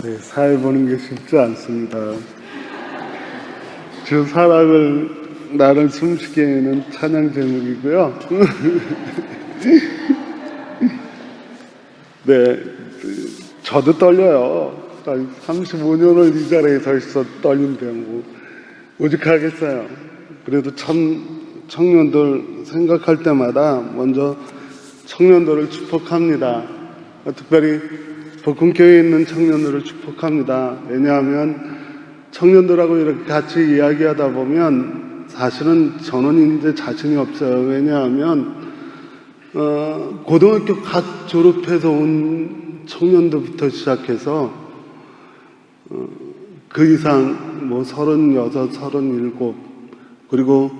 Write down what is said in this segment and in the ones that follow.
네, 사회 보는 게 쉽지 않습니다. 주 사랑을 나를 숨쉬게는 찬양 제목이고요. 네, 저도 떨려요. 35년을 이 자리에 서 있어 떨린데 뭐 오죽하겠어요. 그래도 청년들 생각할 때마다 먼저 청년들을 축복합니다. 특별히 복음교회에 있는 청년들을 축복합니다. 왜냐하면 청년들하고 이렇게 같이 이야기하다 보면 사실은 저는 이제 자신이 없어요. 왜냐하면 고등학교 갓 졸업해서 온 청년들부터 시작해서 그 이상 뭐 36, 37 그리고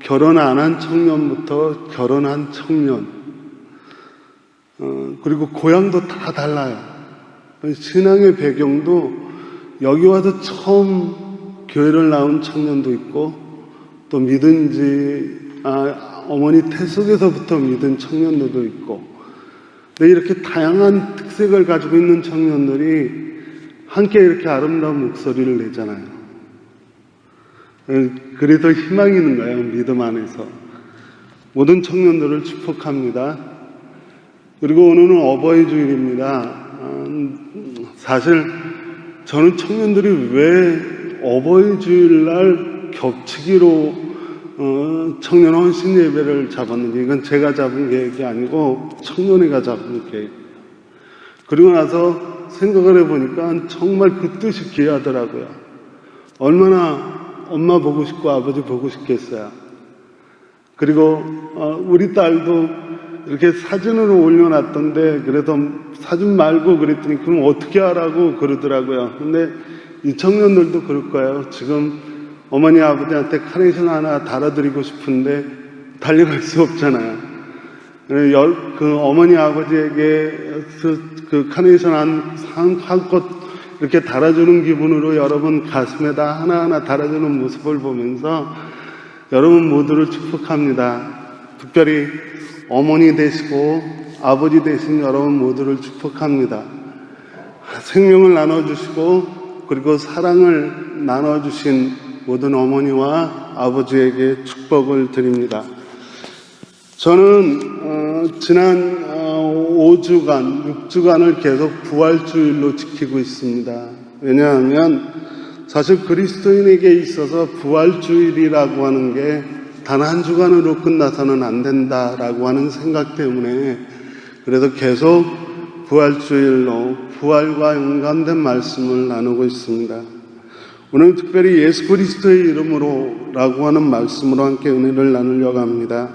결혼 안 한 청년부터 결혼한 청년 그리고 고향도 다 달라요. 신앙의 배경도 여기 와서 처음 교회를 나온 청년도 있고 또 믿은 지 어머니 태 속에서부터 믿은 청년들도 있고 이렇게 다양한 특색을 가지고 있는 청년들이 함께 이렇게 아름다운 목소리를 내잖아요. 그래서 희망이 있는 거예요. 믿음 안에서. 모든 청년들을 축복합니다. 그리고 오늘은 어버이 주일입니다. 사실 저는 청년들이 왜 어버이 주일날 겹치기로 청년 헌신 예배를 잡았는지 이건 제가 잡은 계획이 아니고 청년회가 잡은 계획. 그리고 나서 생각을 해보니까 정말 그 뜻이 귀하더라고요. 얼마나 엄마 보고 싶고 아버지 보고 싶겠어요. 그리고 우리 딸도 이렇게 사진으로 올려놨던데 그래서 사진 말고 그랬더니 그럼 어떻게 하라고 그러더라고요. 근데 이 청년들도 그럴 거예요. 지금 어머니 아버지한테 카네이션 하나 달아드리고 싶은데 달려갈 수 없잖아요. 그 어머니 아버지에게 그 카네이션 한 컷 이렇게 달아주는 기분으로 여러분 가슴에다 하나하나 달아주는 모습을 보면서 여러분 모두를 축복합니다. 특별히 어머니 되시고 아버지 되신 여러분 모두를 축복합니다. 생명을 나눠주시고 그리고 사랑을 나눠주신 모든 어머니와 아버지에게 축복을 드립니다. 저는 지난 5주간, 6주간을 계속 부활주일로 지키고 있습니다. 왜냐하면 사실 그리스도인에게 있어서 부활주일이라고 하는 게 단 한 주간으로 끝나서는 안 된다라고 하는 생각 때문에 그래서 계속 부활주일로 부활과 연관된 말씀을 나누고 있습니다. 오늘 특별히 예수 그리스도의 이름으로 라고 하는 말씀으로 함께 은혜를 나누려고 합니다.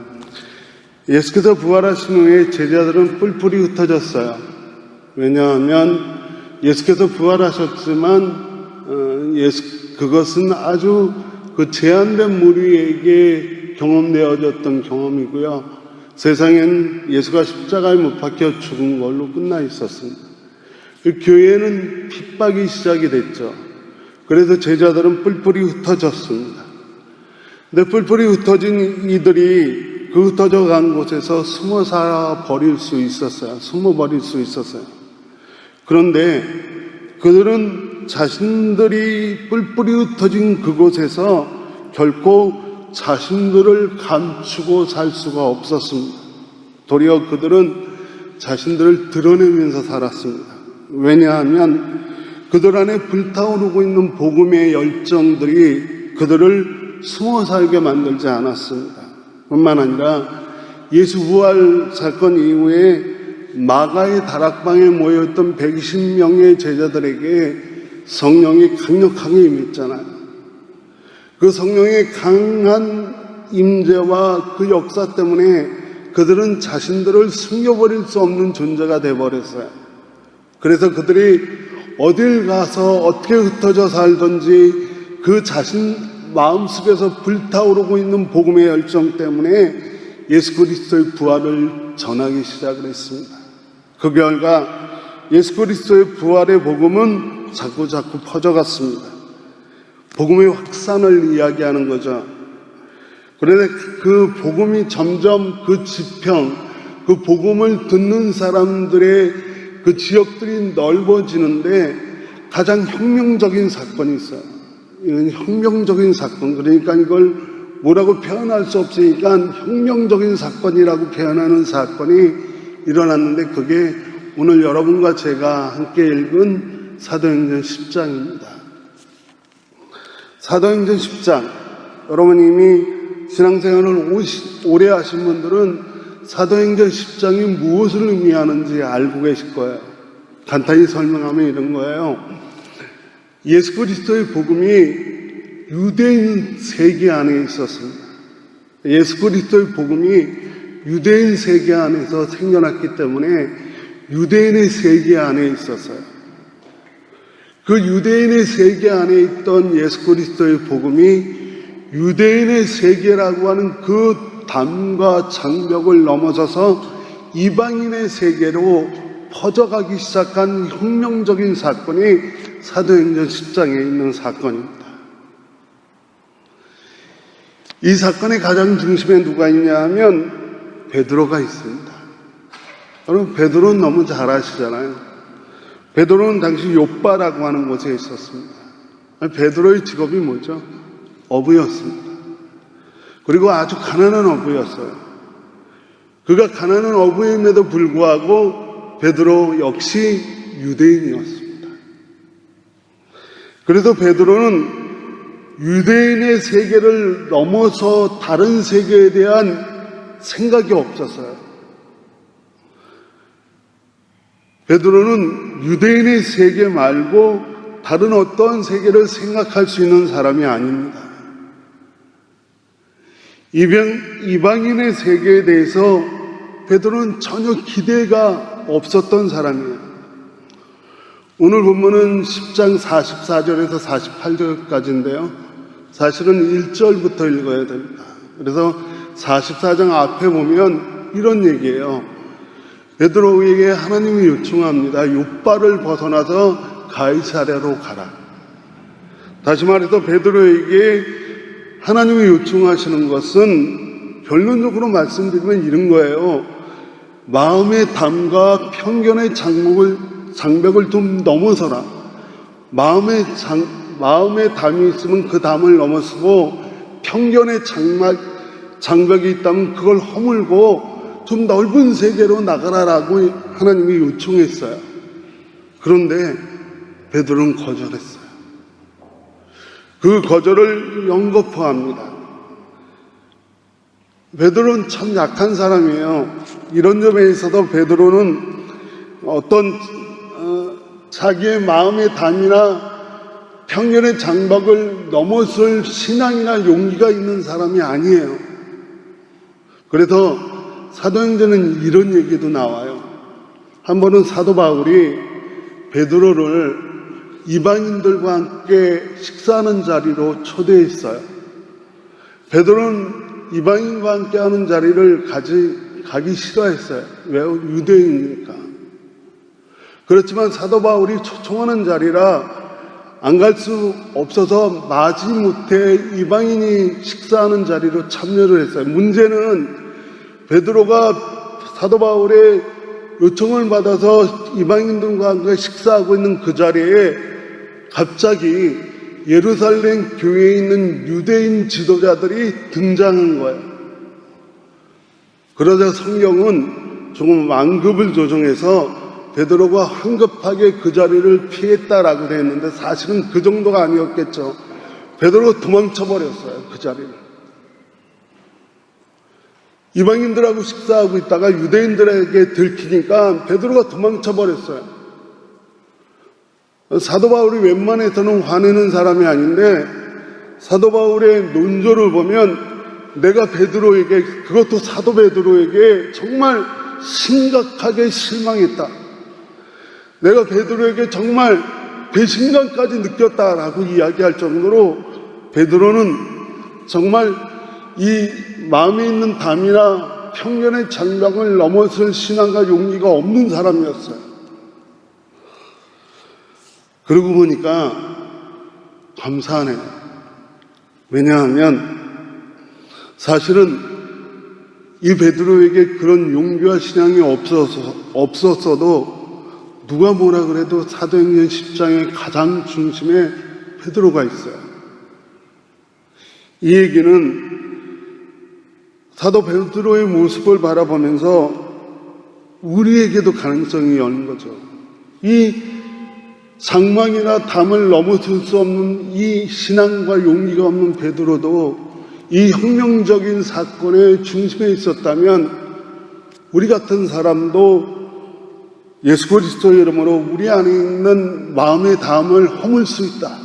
예수께서 부활하신 후에 제자들은 뿔뿔이 흩어졌어요. 왜냐하면 예수께서 부활하셨지만 그것은 아주 그 제한된 무리에게 경험되어졌던 경험이고요. 세상엔 예수가 십자가에 못 박혀 죽은 걸로 끝나 있었습니다. 교회는 핍박이 시작이 됐죠. 그래서 제자들은 뿔뿔이 흩어졌습니다. 근데 뿔뿔이 흩어진 이들이 그 흩어져 간 곳에서 숨어 버릴 수 있었어요. 그런데 그들은 자신들이 뿔뿔이 흩어진 그곳에서 결코 자신들을 감추고 살 수가 없었습니다. 도리어 그들은 자신들을 드러내면서 살았습니다. 왜냐하면 그들 안에 불타오르고 있는 복음의 열정들이 그들을 숨어 살게 만들지 않았습니다. 뿐만 아니라 예수 부활 사건 이후에 마가의 다락방에 모였던 120명의 제자들에게 성령이 강력하게 임했잖아요. 그 성령의 강한 임재와 그 역사 때문에 그들은 자신들을 숨겨버릴 수 없는 존재가 되어버렸어요. 그래서 그들이 어딜 가서 어떻게 흩어져 살든지 그 자신 마음속에서 불타오르고 있는 복음의 열정 때문에 예수 그리스도의 부활을 전하기 시작을 했습니다. 그 결과 예수 그리스도의 부활의 복음은 자꾸 퍼져갔습니다. 복음의 확산을 이야기하는 거죠. 그런데 그 복음이 점점 그 지평, 그 복음을 듣는 사람들의 그 지역들이 넓어지는데 가장 혁명적인 사건이 있어요. 이건 혁명적인 사건, 그러니까 이걸 뭐라고 표현할 수 없으니까 혁명적인 사건이라고 표현하는 사건이 일어났는데, 그게 오늘 여러분과 제가 함께 읽은 사도행전 10장입니다. 사도행전 10장, 여러분 이미 신앙생활을 오래 하신 분들은 사도행전 10장이 무엇을 의미하는지 알고 계실 거예요. 간단히 설명하면 이런 거예요. 예수 그리스도의 복음이 유대인 세계 안에 있었습니다. 예수 그리스도의 복음이 유대인 세계 안에서 생겨났기 때문에 유대인의 세계 안에 있었어요. 그 유대인의 세계 안에 있던 예수 그리스도의 복음이 유대인의 세계라고 하는 그 담과 장벽을 넘어서서 이방인의 세계로 퍼져가기 시작한 혁명적인 사건이 사도행전 10장에 있는 사건입니다. 이 사건의 가장 중심에 누가 있냐 하면 베드로가 있습니다. 여러분, 베드로는 너무 잘 아시잖아요. 베드로는 당시 욥바라고 하는 곳에 있었습니다. 베드로의 직업이 뭐죠? 어부였습니다. 그리고 아주 가난한 어부였어요. 그가 가난한 어부임에도 불구하고 베드로 역시 유대인이었습니다. 그래서 베드로는 유대인의 세계를 넘어서 다른 세계에 대한 생각이 없었어요. 베드로는 유대인의 세계 말고 다른 어떤 세계를 생각할 수 있는 사람이 아닙니다. 이방인의 세계에 대해서 베드로는 전혀 기대가 없었던 사람이에요. 오늘 본문은 10장 44절에서 48절까지인데요. 사실은 1절부터 읽어야 됩니다. 그래서 44장 앞에 보면 이런 얘기예요. 베드로에게 하나님이 요청합니다. 욥바를 벗어나서 가이사랴로 가라. 다시 말해서 베드로에게 하나님이 요청하시는 것은 결론적으로 말씀드리면 이런 거예요. 마음의 담과 편견의 장벽을 좀 넘어서라. 마음의 담이 있으면 그 담을 넘어서고, 편견의 장벽이 있다면 그걸 허물고 좀 넓은 세계로 나가라라고 하나님이 요청했어요. 그런데 베드로는 거절했어요. 그 거절을 연거푸합니다. 베드로는 참 약한 사람이에요. 이런 점에 있어서 베드로는 어떤 자기의 마음의 담이나 편견의 장벽을 넘어설 신앙이나 용기가 있는 사람이 아니에요. 그래서 사도행전은 이런 얘기도 나와요. 한 번은 사도 바울이 베드로를 이방인들과 함께 식사하는 자리로 초대했어요. 베드로는 이방인과 함께 하는 자리를 가기 싫어했어요. 왜요? 유대인이니까. 그렇지만 사도 바울이 초청하는 자리라 안 갈 수 없어서 마지못해 이방인이 식사하는 자리로 참여를 했어요. 문제는 베드로가 사도 바울의 요청을 받아서 이방인들과 함께 식사하고 있는 그 자리에 갑자기 예루살렘 교회에 있는 유대인 지도자들이 등장한 거예요. 그러자 성경은 조금 완급을 조정해서 베드로가 황급하게 그 자리를 피했다라고 되어 있는데, 사실은 그 정도가 아니었겠죠. 베드로가 도망쳐버렸어요, 그 자리를. 이방인들하고 식사하고 있다가 유대인들에게 들키니까 베드로가 도망쳐버렸어요. 사도 바울이 웬만해서는 화내는 사람이 아닌데, 사도 바울의 논조를 보면 내가 베드로에게, 그것도 사도 베드로에게 정말 심각하게 실망했다. 내가 베드로에게 정말 배신감까지 느꼈다라고 이야기할 정도로 베드로는 정말 이 마음에 있는 담이나 편견의 장벽을 넘어설 신앙과 용기가 없는 사람이었어요. 그러고 보니까 감사하네요. 왜냐하면 사실은 이 베드로에게 그런 용기와 신앙이 없었어도 누가 뭐라 그래도 사도행전 10장의 가장 중심에 베드로가 있어요. 이 얘기는 사도 베드로의 모습을 바라보면서 우리에게도 가능성이 열린 거죠. 이 상망이나 담을 넘어설 수 없는 이 신앙과 용기가 없는 베드로도 이 혁명적인 사건의 중심에 있었다면 우리 같은 사람도 예수 그리스도의 이름으로 우리 안에 있는 마음의 담을 허물 수 있다.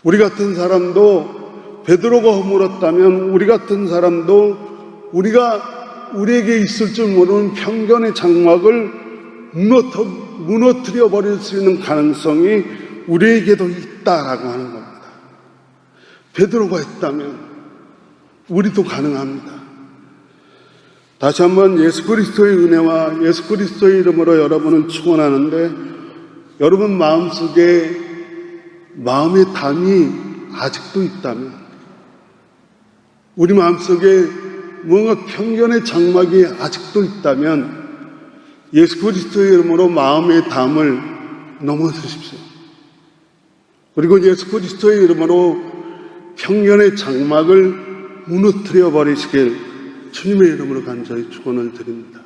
우리 같은 사람도 베드로가 허물었다면 우리 같은 사람도 우리에게 있을 줄 모르는 편견의 장막을 무너뜨려 버릴 수 있는 가능성이 우리에게도 있다라고 하는 겁니다. 베드로가 했다면 우리도 가능합니다. 다시 한번 예수 그리스도의 은혜와 예수 그리스도의 이름으로 여러분을 축원하는데, 여러분 마음속에 마음의 담이 아직도 있다면, 우리 마음속에 뭔가 편견의 장막이 아직도 있다면 예수 그리스도의 이름으로 마음의 담을 넘어서십시오. 그리고 예수 그리스도의 이름으로 편견의 장막을 무너뜨려 버리시길 주님의 이름으로 간절히 축원을 드립니다.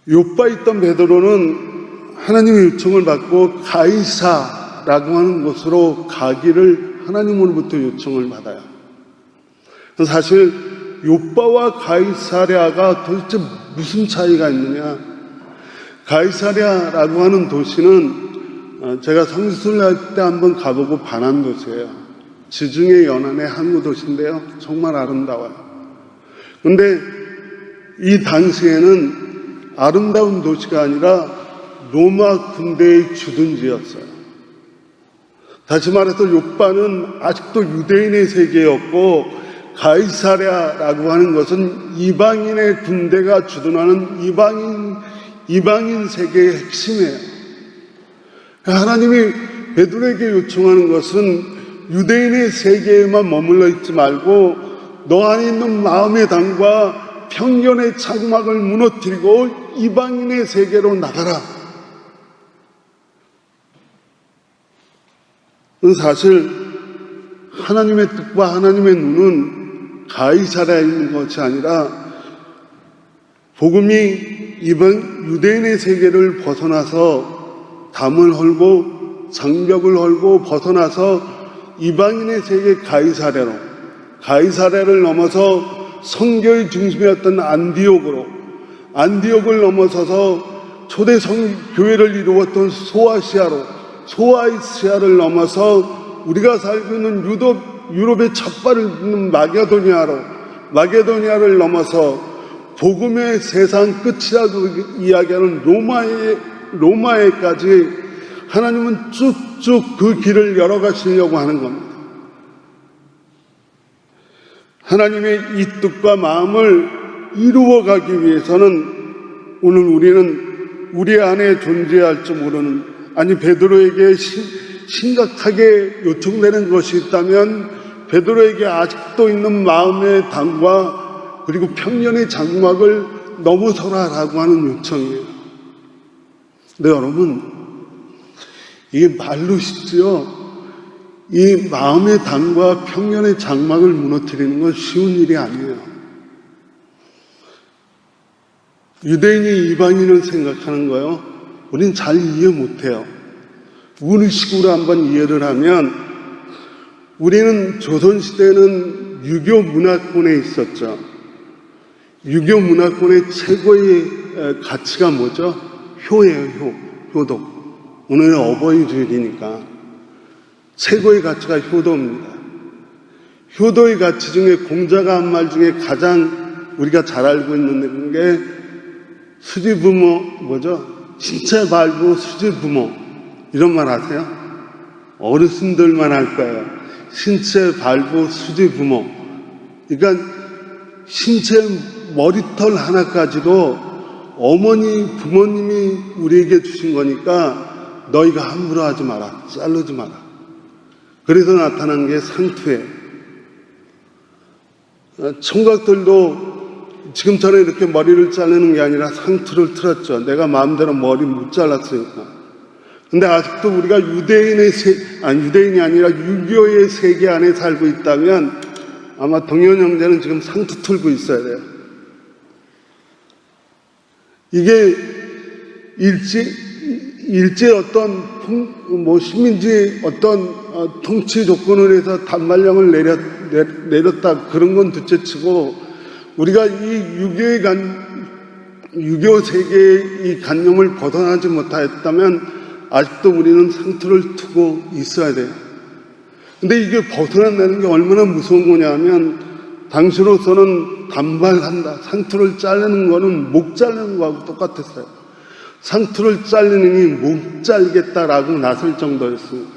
욥바에 있던 베드로는 하나님의 요청을 받고 가이사라고 하는 곳으로 가기를 하나님으로부터 요청을 받아요. 사실 욥바와 가이사랴가 도대체 무슨 차이가 있느냐? 가이사랴라고 하는 도시는 제가 성수를 할 때 한번 가보고 반한 도시예요. 지중해 연안의 항구 도시인데요, 정말 아름다워요. 그런데 이 당시에는 아름다운 도시가 아니라 로마 군대의 주둔지였어요. 다시 말해서 욥바는 아직도 유대인의 세계였고, 가이사랴라고 하는 것은 이방인의 군대가 주둔하는 이방인 세계의 핵심이에요. 하나님이 베드로에게 요청하는 것은 유대인의 세계에만 머물러 있지 말고 너 안에 있는 마음의 담과 편견의 장막을 무너뜨리고 이방인의 세계로 나가라. 사실 하나님의 뜻과 하나님의 눈은 가이사랴에 있는 것이 아니라 복음이 유대인의 세계를 벗어나서 담을 헐고 장벽을 헐고 벗어나서 이방인의 세계 가이사랴를 넘어서 선교의 중심이었던 안디옥을 넘어서서 초대 교회를 이루었던 소아시아를 넘어서 우리가 살고 있는 유럽의 첫발을 딛는 마게도니아를 넘어서 복음의 세상 끝이라고 이야기하는 로마에까지 하나님은 쭉쭉 그 길을 열어가시려고 하는 겁니다. 하나님의 이 뜻과 마음을 이루어가기 위해서는 오늘 우리는 우리 안에 존재할 줄 모르는, 아니 베드로에게 심각하게 요청되는 것이 있다면 베드로에게 아직도 있는 마음의 담과 그리고 편견의 장막을 넘어서라라고 하는 요청이에요. 근데 여러분, 이게 말로 쉽지요. 이 마음의 담과 편견의 장막을 무너뜨리는 건 쉬운 일이 아니에요. 유대인이 이방인을 생각하는 거요, 우린 잘 이해 못해요. 우리 식으로 한번 이해를 하면, 우리는 조선시대는 유교 문화권에 있었죠. 유교 문화권의 최고의 가치가 뭐죠? 효예요, 효도. 오늘은 어버이 주일이니까 최고의 가치가 효도입니다. 효도의 가치 중에 공자가 한 말 중에 가장 우리가 잘 알고 있는 게 수지부모, 신체 발부 수지부모, 이런 말 아세요? 어르신들만 할 거예요. 신체 발부 수지부모. 그러니까 신체 머리털 하나까지도 부모님이 우리에게 주신 거니까 너희가 함부로 하지 마라. 자르지 마라. 그래서 나타난 게 상투예요. 총각들도 지금처럼 이렇게 머리를 자르는 게 아니라 상투를 틀었죠. 내가 마음대로 머리 못 잘랐으니까. 근데 아직도 우리가 유대인이 아니라 유교의 세계 안에 살고 있다면 아마 동현 형제는 지금 상투 틀고 있어야 돼요. 이게 일제 어떤 식민지 어떤 통치 조건을 해서 단말령을 내렸다 그런 건 둘째치고 우리가 이 유교 세계의 이 관념을 벗어나지 못하였다면 아직도 우리는 상투를 두고 있어야 돼요. 근데 이게 벗어난다는 게 얼마나 무서운 거냐 하면 당시로서는 단발한다. 상투를 자르는 거는 목 자르는 거하고 똑같았어요. 상투를 자르느니 목 잘겠다라고 나설 정도였습니다.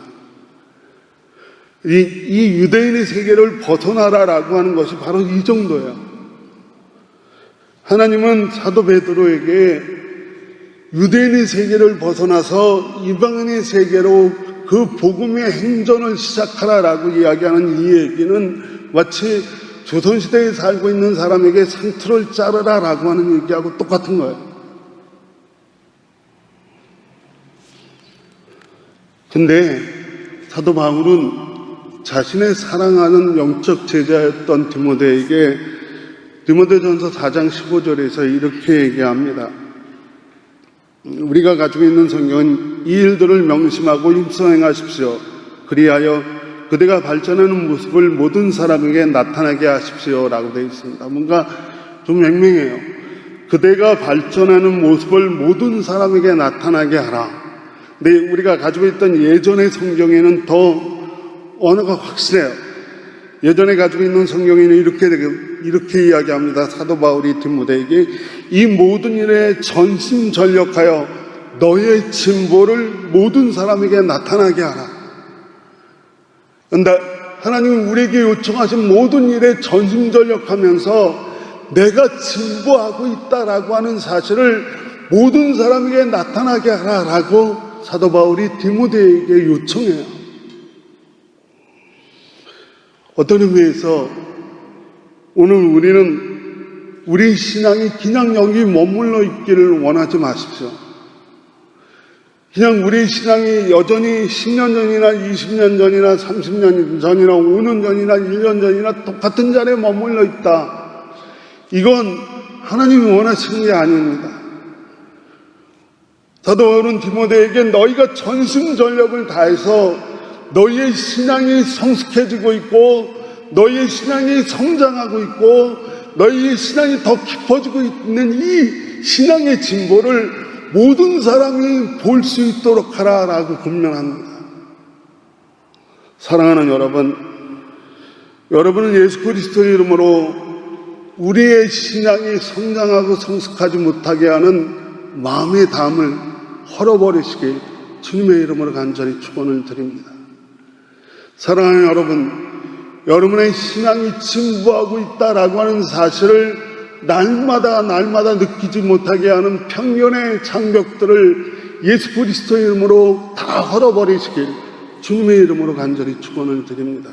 이 유대인의 세계를 벗어나라라고 하는 것이 바로 이 정도예요. 하나님은 사도 베드로에게 유대인의 세계를 벗어나서 이방인의 세계로 그 복음의 행전을 시작하라라고 이야기하는 이 얘기는 마치 조선시대에 살고 있는 사람에게 상투를 자르라라고 하는 얘기하고 똑같은 거예요. 근데 사도 바울은 자신의 사랑하는 영적 제자였던 디모데에게 디모데전서 4장 15절에서 이렇게 얘기합니다. 우리가 가지고 있는 성경은 이 일들을 명심하고 힘써 행하십시오. 그리하여 그대가 발전하는 모습을 모든 사람에게 나타나게 하십시오 라고 되어 있습니다. 뭔가 좀 맹맹해요. 그대가 발전하는 모습을 모든 사람에게 나타나게 하라. 근데 우리가 가지고 있던 예전의 성경에는 더 언어가 확실해요. 예전에 가지고 있는 성경에는 이렇게 이야기합니다. 사도 바울이 디모데에게 이 모든 일에 전심전력하여 너의 진보를 모든 사람에게 나타나게 하라. 그런데 하나님은 우리에게 요청하신 모든 일에 전심전력하면서 내가 진보하고 있다라고 하는 사실을 모든 사람에게 나타나게 하라라고 사도 바울이 디모데에게 요청해요. 어떤 의미에서 오늘 우리는 우리 신앙이 그냥 여기 머물러 있기를 원하지 마십시오. 그냥 우리 신앙이 여전히 10년 전이나 20년 전이나 30년 전이나 5년 전이나 1년 전이나 똑같은 자리에 머물러 있다. 이건 하나님이 원하시는 게 아닙니다. 사도 바울은 디모데에게 너희가 전심전력을 다해서 너희의 신앙이 성숙해지고 있고 너희의 신앙이 성장하고 있고 너희의 신앙이 더 깊어지고 있는 이 신앙의 진보를 모든 사람이 볼 수 있도록 하라라고 권면합니다. 사랑하는 여러분, 여러분은 예수 그리스도의 이름으로 우리의 신앙이 성장하고 성숙하지 못하게 하는 마음의 담을 헐어버리시길 주님의 이름으로 간절히 축원을 드립니다. 사랑하는 여러분, 여러분의 신앙이 진보하고 있다라고 하는 사실을 날마다 느끼지 못하게 하는 편견의 장벽들을 예수 그리스도의 이름으로 다 헐어버리시길 주님의 이름으로 간절히 축원을 드립니다.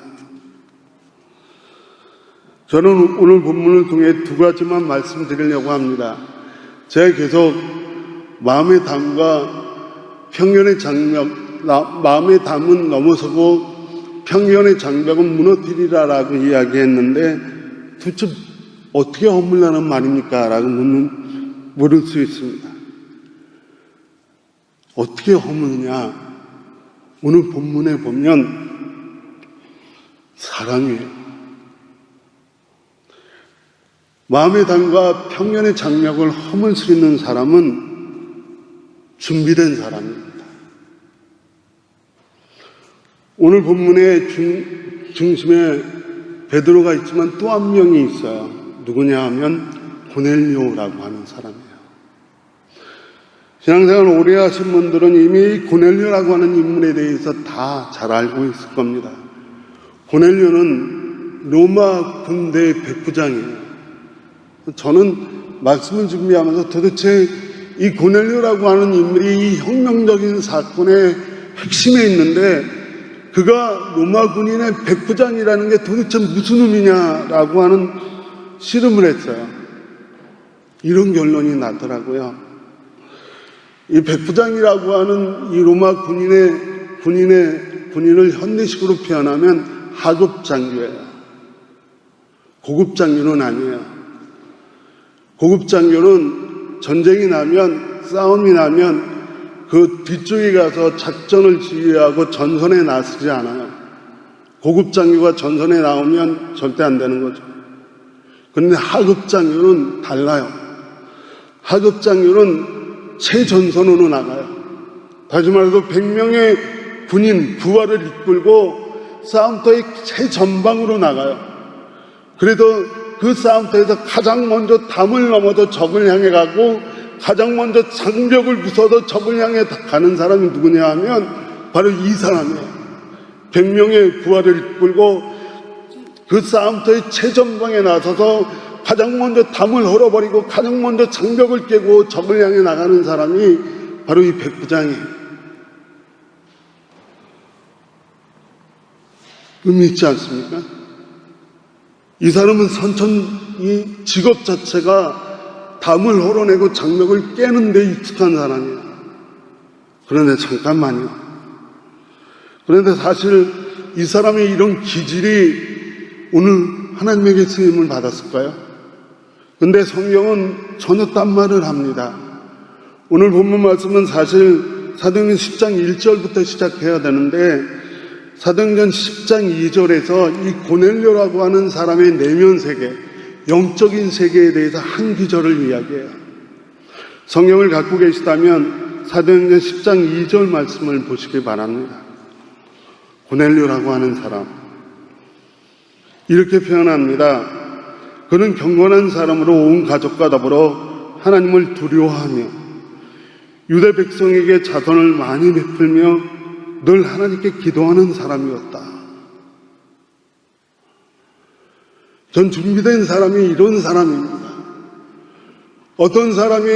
저는 오늘 본문을 통해 두 가지만 말씀드리려고 합니다. 제가 계속 마음의 담과 편견의 장벽, 마음의 담은 넘어서고 편견의 장벽은 무너뜨리라라고 이야기했는데 도대체 어떻게 허물라는 말입니까? 라고 물을 수 있습니다. 어떻게 허무느냐? 오늘 본문에 보면 사랑이에요. 마음의 담과 편견의 장벽을 허물 수 있는 사람은 준비된 사람입니다. 오늘 본문의 중심에 베드로가 있지만 또 한 명이 있어요. 누구냐 하면 고넬료라고 하는 사람이에요. 신앙생활 오래 하신 분들은 이미 고넬료라고 하는 인물에 대해서 다 잘 알고 있을 겁니다. 고넬료는 로마 군대 백부장이에요. 저는 말씀을 준비하면서 도대체 이 고넬료라고 하는 인물이 이 혁명적인 사건의 핵심에 있는데 그가 로마 군인의 백부장이라는 게 도대체 무슨 의미냐라고 하는 씨름을 했어요. 이런 결론이 나더라고요. 이 백부장이라고 하는 이 로마 군인을 현대식으로 표현하면 하급 장교예요. 고급 장교는 아니에요. 고급 장교는 전쟁이 나면, 싸움이 나면 그 뒤쪽에 가서 작전을 지휘하고 전선에 나서지 않아요. 고급 장교가 전선에 나오면 절대 안 되는 거죠. 그런데 하급 장교는 달라요. 하급 장교는 최전선으로 나가요. 다시 말해서 100명의 군인, 부하를 이끌고 싸움터의 최전방으로 나가요. 그래도 그 싸움터에서 가장 먼저 담을 넘어서 적을 향해 가고 가장 먼저 장벽을 부숴서 적을 향해 가는 사람이 누구냐 하면 바로 이 사람이에요. 100명의 부하를 이끌고 그 싸움터의 최전방에 나서서 가장 먼저 담을 헐어버리고 가장 먼저 장벽을 깨고 적을 향해 나가는 사람이 바로 이 백부장이에요. 의미 있지 않습니까? 이 사람은 이 직업 자체가 담을 헐어내고 장벽을 깨는 데 익숙한 사람이에요. 그런데 잠깐만요. 그런데 사실 이 사람의 이런 기질이 오늘 하나님에게 쓰임을 받았을까요? 근데 성경은 전혀 딴 말을 합니다. 오늘 본문 말씀은 사실 사도행전 10장 1절부터 시작해야 되는데 사도행전 10장 2절에서 이 고넬료라고 하는 사람의 내면 세계, 영적인 세계에 대해서 한 구절을 이야기해요. 성경을 갖고 계시다면 사도행전 10장 2절 말씀을 보시기 바랍니다. 고넬료라고 하는 사람, 이렇게 표현합니다. 그는 경건한 사람으로 온 가족과 더불어 하나님을 두려워하며 유대 백성에게 자선을 많이 베풀며 늘 하나님께 기도하는 사람이었다. 전 준비된 사람이 이런 사람입니다. 어떤 사람이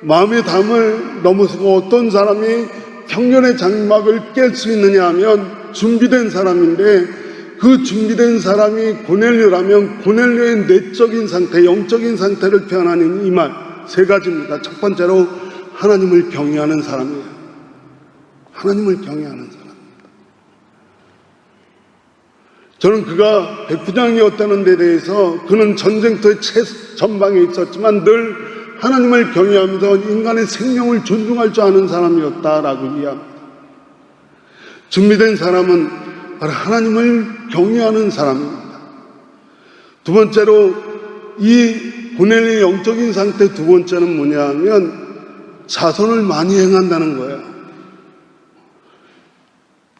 마음의 담을 넘어서고 어떤 사람이 평년의 장막을 깰 수 있느냐 하면 준비된 사람인데 그 준비된 사람이 고넬료라면 고넬료의 내적인 상태, 영적인 상태를 표현하는 이 말 세 가지입니다. 첫 번째로 하나님을 경외하는 사람이에요. 하나님을 경외하는 사람입니다. 저는 그가 백부장이었다는 데 대해서 그는 전쟁터의 최전방에 있었지만 늘 하나님을 경외하면서 인간의 생명을 존중할 줄 아는 사람이었다라고 이해합니다. 준비된 사람은 바로 하나님을 경외하는 사람입니다. 두 번째로 이 고넬료의 영적인 상태 두 번째는 뭐냐 하면 자선을 많이 행한다는 거예요.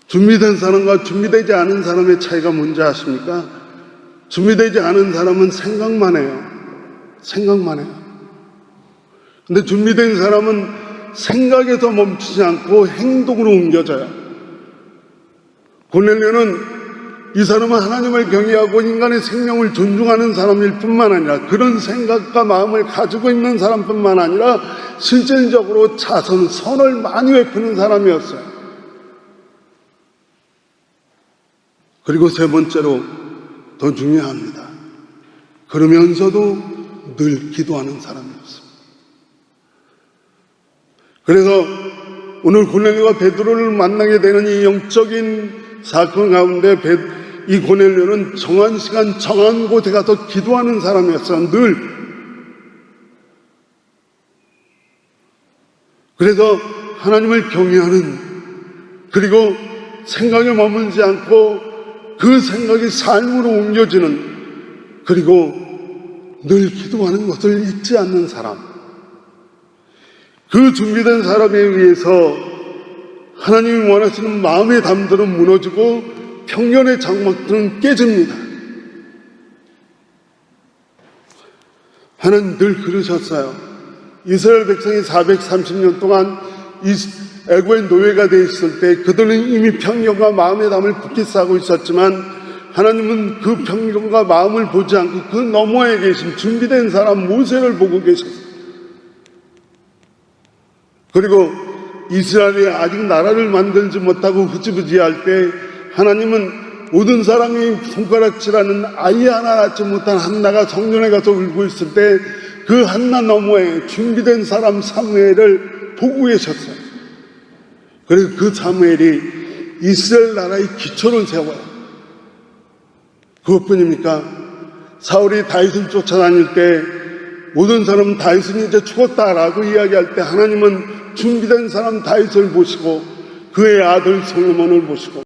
준비된 사람과 준비되지 않은 사람의 차이가 뭔지 아십니까? 준비되지 않은 사람은 생각만 해요. 생각만 해요. 근데 준비된 사람은 생각에서 멈추지 않고 행동으로 옮겨져요. 고넬료는 이 사람은 하나님을 경외하고 인간의 생명을 존중하는 사람일 뿐만 아니라 그런 생각과 마음을 가지고 있는 사람뿐만 아니라 실질적으로 자선, 선을 많이 베푸는 사람이었어요. 그리고 세 번째로 더 중요합니다. 그러면서도 늘 기도하는 사람이었습니다. 그래서 오늘 고넬료가 베드로를 만나게 되는 이 영적인 사건 가운데 이 고넬료는 정한 시간 정한 곳에 가서 기도하는 사람이었어요. 늘. 그래서 하나님을 경외하는, 그리고 생각에 머물지 않고 그 생각이 삶으로 옮겨지는, 그리고 늘 기도하는 것을 잊지 않는 사람. 그 준비된 사람에 의해서 하나님이 원하시는 마음의 담들은 무너지고 평년의 장막들은 깨집니다. 하나님 늘 그러셨어요. 이스라엘 백성이 430년 동안 애고의 노예가 되어 있을 때 그들은 이미 평경과 마음의 담을 굳게 싸고 있었지만 하나님은 그 평경과 마음을 보지 않고 그 너머에 계신 준비된 사람 모세를 보고 계셨어요. 그리고 이스라엘이 아직 나라를 만들지 못하고 흐지부지할 때 하나님은 모든 사람이 손가락질하는 아이 하나 낳지 못한 한나가 성전에 가서 울고 있을 때 그 한나 너머에 준비된 사람 사무엘을 보고 계셨어요. 그래서 그 사무엘이 이스라엘 나라의 기초를 세워요. 그것뿐입니까? 사울이 다윗을 쫓아다닐 때 모든 사람은 다윗은 이제 죽었다라고 이야기할 때 하나님은 준비된 사람 다윗을 보시고 그의 아들 솔로몬을 보시고